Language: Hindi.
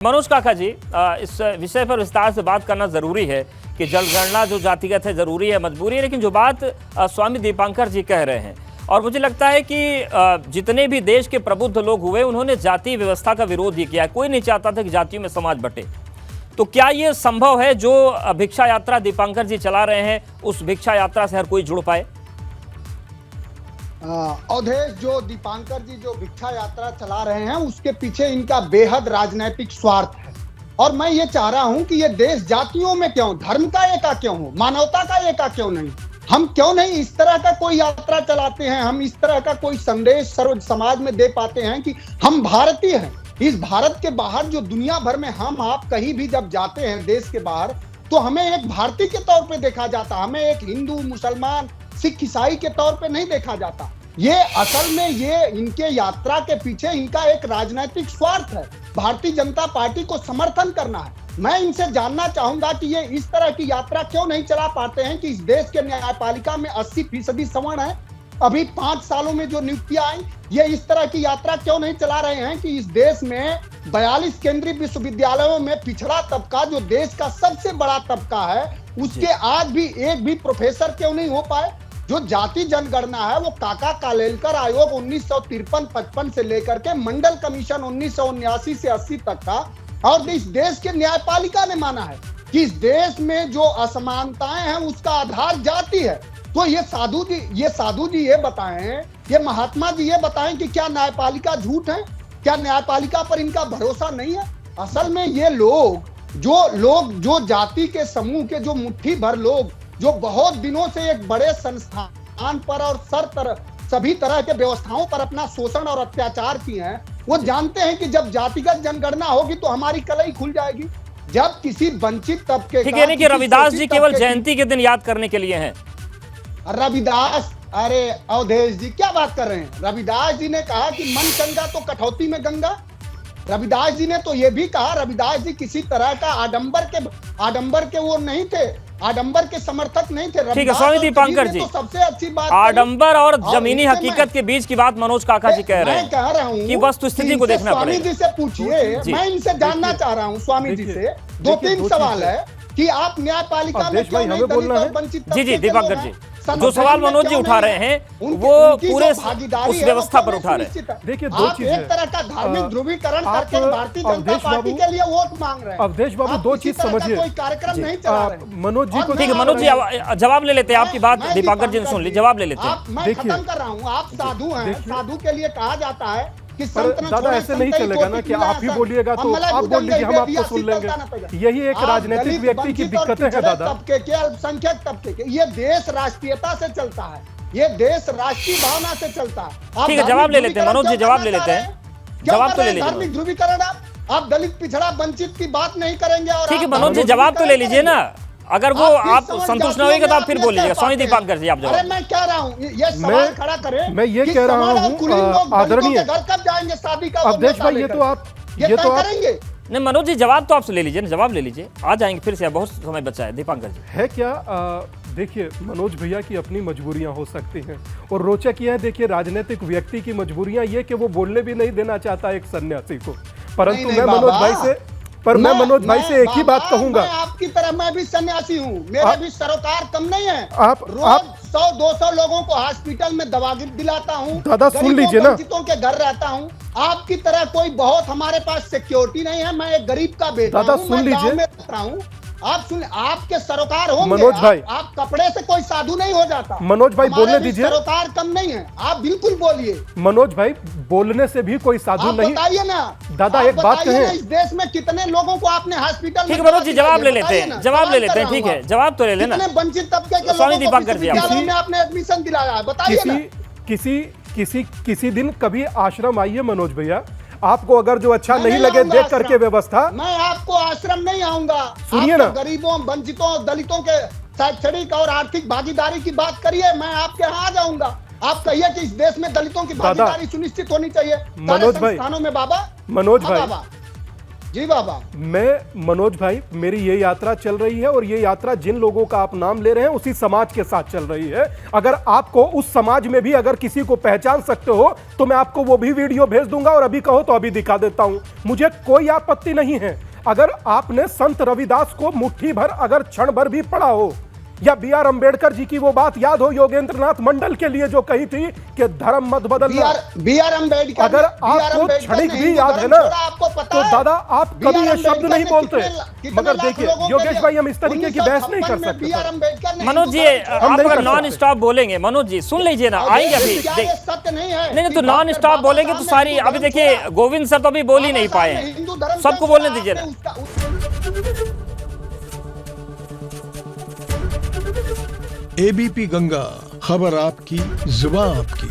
मनोज काका जी, इस विषय पर विस्तार से बात करना जरूरी है कि जनगणना जो जातिगत है जरूरी है, मजबूरी है, लेकिन जो बात स्वामी दीपांकर जी कह रहे हैं और मुझे लगता है कि जितने भी देश के प्रबुद्ध लोग हुए उन्होंने जाति व्यवस्था का विरोध ही किया है। कोई नहीं चाहता था कि जातियों में समाज बटे। तो क्या ये संभव है जो भिक्षा यात्रा दीपांकर जी चला रहे हैं उस भिक्षा यात्रा से हर कोई जुड़ पाए? अवधेश, जो दीपांकर जी जो भिक्षा यात्रा चला रहे हैं उसके पीछे इनका बेहद राजनीतिक स्वार्थ है। और मैं ये चाह रहा हूं कि ये देश जातियों में क्यों, धर्म का एका क्यों हो, मानवता का एका क्यों नहीं। हम क्यों नहीं इस तरह का कोई यात्रा चलाते हैं, हम इस तरह का कोई संदेश सर्व समाज में दे पाते हैं कि हम भारतीय हैं। इस भारत के बाहर जो दुनिया भर में हम आप कहीं भी जब जाते हैं देश के बाहर, तो हमें एक भारतीय के तौर पे देखा जाता, हमें एक हिंदू, मुसलमान, सिख, ईसाई के तौर पे नहीं देखा जाता। ये असल में ये इनके यात्रा के पीछे इनका एक राजनीतिक स्वार्थ है, भारतीय जनता पार्टी को समर्थन करना है। मैं इनसे जानना चाहूंगा कि ये इस तरह की यात्रा क्यों नहीं चला पाते हैं कि इस देश के न्यायपालिका में 80% सवर्ण है। अभी 5 सालों में जो नियुक्तियां आई, ये इस तरह की यात्रा क्यों नहीं चला रहे हैं कि इस देश में 42 केंद्रीय विश्वविद्यालयों में पिछड़ा तबका, जो देश का सबसे बड़ा तबका है, उसके आज भी एक भी प्रोफेसर क्यों नहीं हो पाए। जो जाति जनगणना है वो काका कालेलकर आयोग 1953-55 से लेकर के मंडल कमीशन 1979 से 80 तक का, और इस देश के न्यायपालिका ने माना है कि इस देश में जो असमानताएं हैं उसका आधार जाति है। तो ये साधु जी ये बताएं, ये महात्मा जी ये बताएं कि क्या न्यायपालिका झूठ है, क्या न्यायपालिका पर इनका भरोसा नहीं है। असल में ये लोग जो जाति के समूह के जो मुट्ठी भर लोग जो बहुत दिनों से एक बड़े संस्थान पर और सभी तरह के व्यवस्थाओं पर अपना शोषण और अत्याचार किए हैं, वो जानते हैं कि जब जातिगत जनगणना होगी तो हमारी कलई खुल जाएगी। जब किसी वंचित तबके ठीक है कि रविदास जी केवल जयंती के दिन याद करने के लिए हैं। रविदास, अरे अवधेश जी क्या बात कर रहे हैं। रविदास जी ने कहा कि मन चंगा तो कठौती में गंगा। रविदास जी ने तो ये भी कहा, रविदास जी किसी तरह का आडंबर के वो नहीं थे, आडंबर के समर्थक नहीं थे। ठीक है स्वामी दीपांकर जी, तो सबसे अच्छी बात आडंबर और जमीनी हकीकत के बीच की बात मनोज काका जी कह रहे हैं। मैं कह रहा हूं कि वस्तुस्थिति को देखना पड़ेगा। स्वामी जी से पूछिए, मैं इनसे जानना चाह रहा हूं स्वामी जी से 2-3 सवाल है कि आप न्यायपालिका में क्यों नहीं दलित और वंचित। जी दीपांकर जी, जो सवाल मनोज जी उठा रहे हैं वो पूरे उस व्यवस्था पर उठा रहे हैं। देखिए, दो चीज है, एक तरह का धार्मिक ध्रुवीकरण करके भारतीय जनता पार्टी के लिए वोट मांग रहे हैं। अवधेश बाबू, दो चीज समझिए, कोई कार्यक्रम नहीं चला रहे मनोज जी को। ठीक है मनोज जी, जवाब ले लेते हैं आपकी बात, दीपांकर जी ने सुन ली, जवाब ले लेते हैं। मैं खत्म कर रहा हूँ। आप साधु हैं, साधु के लिए कहा जाता है कि दादा ऐसे नहीं चलेगा ना कि आप ही बोलिएगा तो आप बोल लीजिए, हम आपको सुन लेंगे। यही एक राजनीतिक व्यक्ति की दिक्कत है दादा। तबके के, अल्पसंख्यक तबके के, ये देश राष्ट्रीयता से चलता है, ये देश राष्ट्रीय भावना से चलता है। ठीक है, जवाब ले लेते हैं मनोज जी, जवाब ले लेते हैं, जवाब तो ले लीजिए। धार्मिक ध्रुवीकरण, आप दलित पिछड़ा वंचित की बात नहीं करेंगे। और ठीक है मनोज जी, जवाब तो ले लीजिए ना। अगर वो आप संतुष्ट न होगा तो आप फिर बोल लीजिएगा। स्वामी दीपांकर जी, आप जवाब। अरे मैं कह रहा हूँ, ये सवाल खड़ा करें। मैं ये कह रहा हूँ आदरणीय, घर कब जाएंगे शादी का, अवधेश भाई, ये तो आप करेंगे। नहीं मनोज जी, जवाब तो आपसे ले लीजिए ना, जवाब ले लीजिए, आ जाएंगे फिर से, बहुत समय बचा है। दीपांकर जी है क्या, देखिए मनोज भैया की अपनी मजबूरियां हो सकती हैं, और रोचक यह है, देखिए राजनीतिक व्यक्ति की मजबूरियां ये कि वो बोलने भी नहीं देना चाहता एक सन्यासी को। परंतु मैं मनोज भाई से एक ही बात कहूंगा, आपकी तरह मैं भी सन्यासी हूँ, मेरे भी सरोकार कम नहीं है। आप रोज 100-200 लोगों को हॉस्पिटल में दवा दिलाता हूँ, दादा सुन लीजिए ना, के घर रहता हूँ। आपकी तरह कोई बहुत हमारे पास सिक्योरिटी नहीं है, मैं एक गरीब का बेटा दादा हूँ, सुन लीजिए, आप सुन, आपके सरोकार होंगे मनोज भाई, आप कपड़े से कोई साधु नहीं हो जाता। मनोज भाई बोलने दीजिए, सरोकार कम नहीं है, आप बिल्कुल बोलिए। मनोज भाई, बोलने से भी कोई साधु नहीं। बताइए ना दादा, एक बात कहें, इस देश में कितने लोगों को आपने हॉस्पिटल में। ठीक है मनोज जी, जवाब ले लेते हैं, जवाब ले लेते हैं। ठीक है, जवाब तो ले लेना। वंचित तबके के स्वामी दीपांकर जी, आपने एडमिशन दिलाया है, बताइए ना। किसी दिन कभी आश्रम आइए मनोज भैया, आपको अगर जो अच्छा नहीं लगे देख करके व्यवस्था। मैं आपको आश्रम नहीं आऊंगा। सुनिए ना, गरीबों, वंचितों, दलितों के शैक्षणिक और आर्थिक भागीदारी की बात करिए, मैं आपके यहाँ आ जाऊंगा। आप कहिए कि इस देश में दलितों की भागीदारी सुनिश्चित होनी चाहिए मनोज भाई, में। बाबा मनोज भाई, जी बाबा। मैं मनोज भाई, मेरी ये यात्रा चल रही है और ये यात्रा जिन लोगों का आप नाम ले रहे हैं उसी समाज के साथ चल रही है। अगर आपको उस समाज में भी अगर किसी को पहचान सकते हो तो मैं आपको वो भी वीडियो भेज दूंगा, और अभी कहो तो अभी दिखा देता हूं, मुझे कोई आपत्ति नहीं है। अगर आपने संत रविदास को मुट्ठी भर अगर क्षण भर भी पढ़ा हो, या बी.आर. अंबेडकर जी की वो बात याद हो योगेंद्रनाथ मंडल के लिए जो कही थी कि धर्म मत बदलना, बी.आर. अंबेडकर, अगर आपको क्षणिक भी याद है ना, तो दादा आप कभी ये शब्द नहीं बोलते। मगर देखिए योगेश भाई, हम इस तरीके की बहस नहीं कर सकते। मनोज जी, आप अगर नॉन स्टॉप बोलेंगे, मनोज जी सुन लीजिए ना, आएंगे अभी। सत्य नहीं है। नहीं तो नॉन स्टॉप बोलेंगे तो सारी, अभी देखिए गोविंद सर तो अभी बोल ही नहीं पाए हैं, सबको बोलने दीजिए ना। एबीपी गंगा, खबर आपकी, जुबान आपकी।